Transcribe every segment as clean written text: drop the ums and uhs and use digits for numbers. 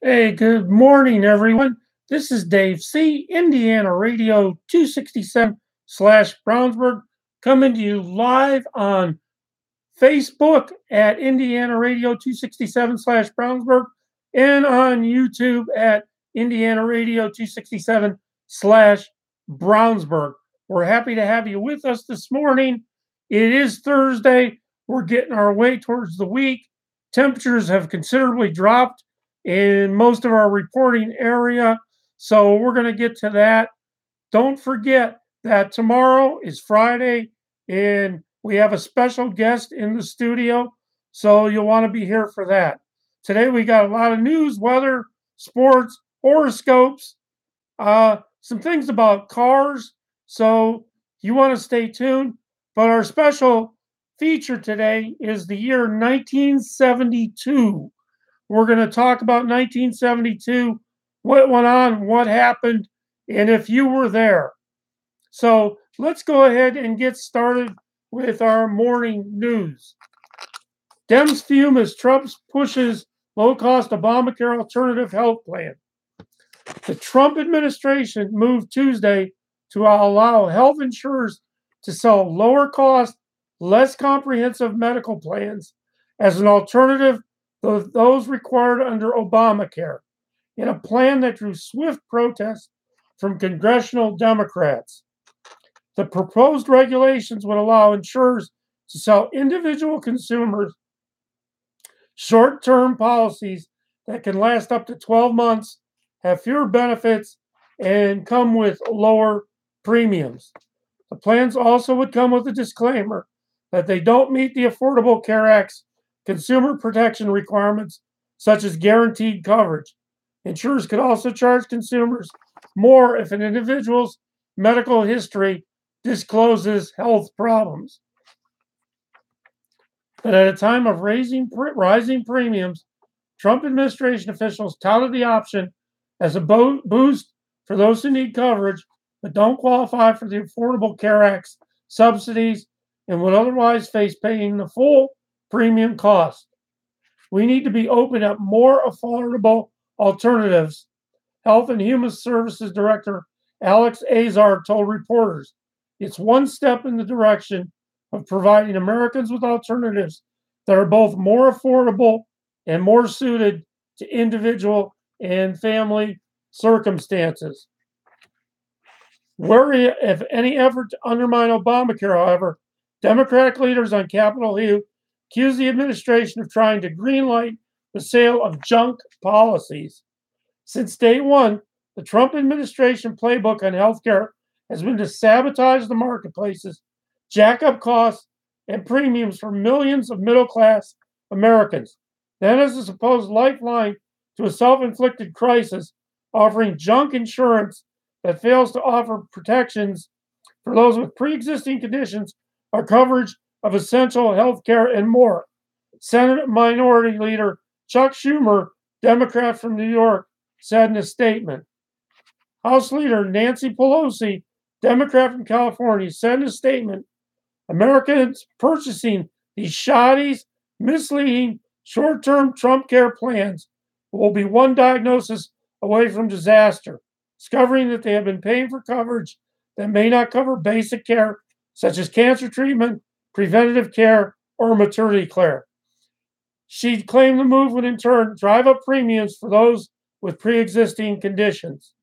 Hey, good morning, everyone. This is Dave C., Indiana Radio 267 slash Brownsburg, coming to you live on Facebook at Indiana Radio 267 slash Brownsburg and on YouTube at Indiana Radio 267 slash Brownsburg. We're happy to have you with us this morning. It is Thursday. We're getting our way towards the week. Temperatures have considerably dropped in most of our reporting area, so we're going to get to that. Don't forget that tomorrow is Friday and we have a special guest in the studio, so you'll want to be here for that. Today we got a lot of news, weather, sports, horoscopes, some things about cars, so you want to stay tuned. But our special feature today is the year 1972. We're going to talk about 1972, what went on, what happened, and if you were there. So let's go ahead and get started with our morning news. Dems fume as Trump pushes low-cost Obamacare alternative health plan. The Trump administration moved Tuesday to allow health insurers to sell lower-cost, less comprehensive medical plans as an alternative to those required under Obamacare, in a plan that drew swift protests from congressional Democrats. The proposed regulations would allow insurers to sell individual consumers short-term policies that can last up to 12 months, have fewer benefits, and come with lower premiums. The plans also would come with a disclaimer that they don't meet the Affordable Care Act's consumer protection requirements, such as guaranteed coverage. Insurers could also charge consumers more if an individual's medical history discloses health problems. But at a time of rising premiums, Trump administration officials touted the option as a boost for those who need coverage but don't qualify for the Affordable Care Act's subsidies and would otherwise face paying the full premium cost. We need to be open up more affordable alternatives, Health and Human Services Director Alex Azar told reporters. It's one step in the direction of providing Americans with alternatives that are both more affordable and more suited to individual and family circumstances. Wary of any effort to undermine Obamacare, however, Democratic leaders on Capitol Hill accused the administration of trying to greenlight the sale of junk policies. Since day one, the Trump administration playbook on healthcare has been to sabotage the marketplaces, jack up costs and premiums for millions of middle-class Americans. Then, as a supposed lifeline to a self-inflicted crisis, offering junk insurance that fails to offer protections for those with pre-existing conditions or coverage of essential health care and more. Senate Minority Leader Chuck Schumer, Democrat from New York, said in a statement. House Leader Nancy Pelosi, Democrat from California, said in a statement, Americans purchasing these shoddy, misleading, short-term Trump care plans will be one diagnosis away from disaster, discovering that they have been paying for coverage that may not cover basic care, such as cancer treatment, preventative care, or maternity care. She claimed the move would in turn drive up premiums for those with pre-existing conditions.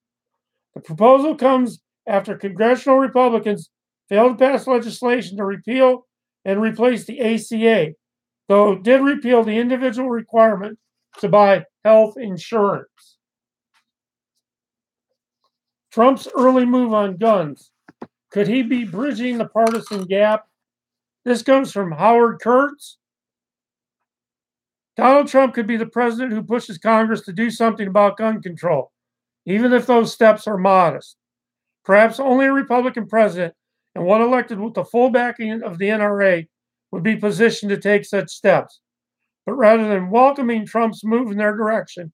The proposal comes after congressional Republicans failed to pass legislation to repeal and replace the ACA, though it did repeal the individual requirement to buy health insurance. Trump's early move on guns. Could he be bridging the partisan gap? This comes from Howard Kurtz. Donald Trump could be the president who pushes Congress to do something about gun control, even if those steps are modest. Perhaps only a Republican president and one elected with the full backing of the NRA would be positioned to take such steps. But rather than welcoming Trump's move in their direction,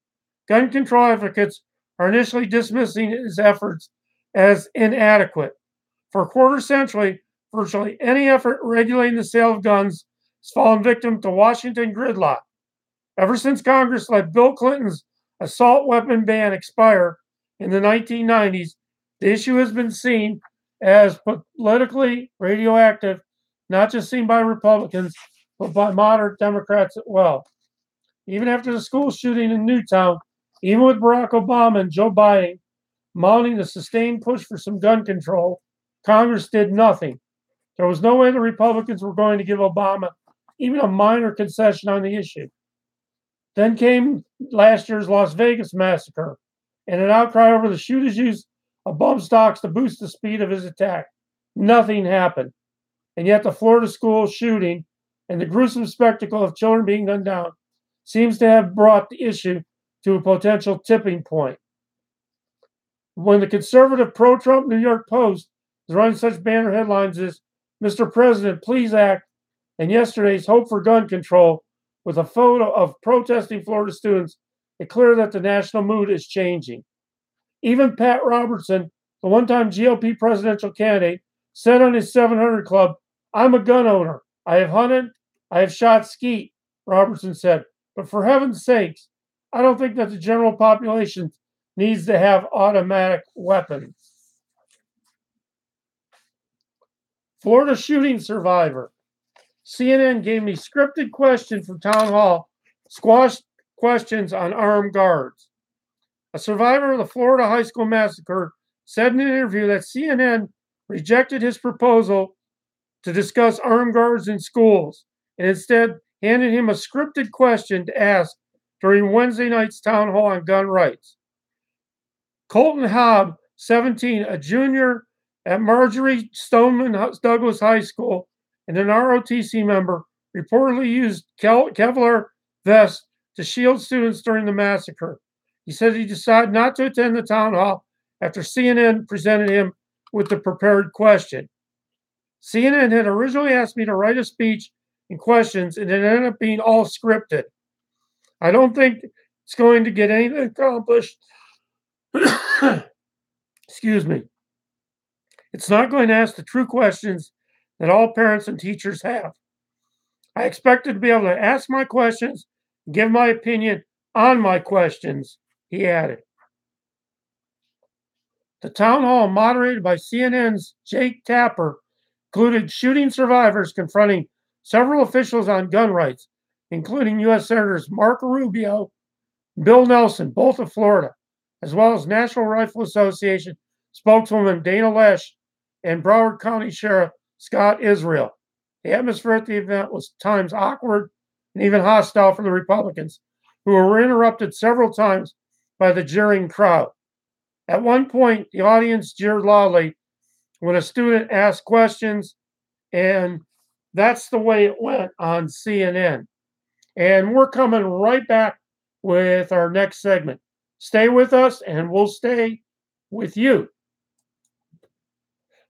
gun control advocates are initially dismissing his efforts as inadequate. For a quarter century, virtually any effort regulating the sale of guns has fallen victim to Washington gridlock. Ever since Congress let Bill Clinton's assault weapon ban expire in the 1990s, the issue has been seen as politically radioactive, not just seen by Republicans, but by moderate Democrats as well. Even after the school shooting in Newtown, even with Barack Obama and Joe Biden mounting the sustained push for some gun control, Congress did nothing. There was no way the Republicans were going to give Obama even a minor concession on the issue. Then came last year's Las Vegas massacre and an outcry over the shooter's use of bump stocks to boost the speed of his attack. Nothing happened. And yet the Florida school shooting and the gruesome spectacle of children being gunned down seems to have brought the issue to a potential tipping point. When the conservative pro-Trump New York Post is running such banner headlines as "Mr. President, please act," and yesterday's "Hope for Gun Control" with a photo of protesting Florida students, it's clear that the national mood is changing. Even Pat Robertson, the one-time GOP presidential candidate, said on his 700 Club, "I'm a gun owner. I have hunted. I have shot skeet," Robertson said. "But for heaven's sakes, I don't think that the general population needs to have automatic weapons." Florida shooting survivor. CNN gave me scripted questions from town hall, squashed questions on armed guards. A survivor of the Florida high school massacre said in an interview that CNN rejected his proposal to discuss armed guards in schools and instead handed him a scripted question to ask during Wednesday night's town hall on gun rights. Colton Hobb, 17, a junior at Marjorie Stoneman Douglas High School and an ROTC member, reportedly used Kevlar vests to shield students during the massacre. He said he decided not to attend the town hall after CNN presented him with the prepared question. CNN had originally asked me to write a speech and questions, and it ended up being all scripted. I don't think it's going to get anything accomplished. Excuse me. It's not going to ask the true questions that all parents and teachers have. I expected to be able to ask my questions and give my opinion on my questions, he added. The town hall, moderated by CNN's Jake Tapper, included shooting survivors confronting several officials on gun rights, including U.S. Senators Marco Rubio and Bill Nelson, both of Florida, as well as National Rifle Association spokeswoman Dana Lesh and Broward County Sheriff Scott Israel. The atmosphere at the event was at times awkward and even hostile for the Republicans, who were interrupted several times by the jeering crowd. At one point, the audience jeered loudly when a student asked questions, and that's the way it went on CNN. And we're coming right back with our next segment. Stay with us, and we'll stay with you.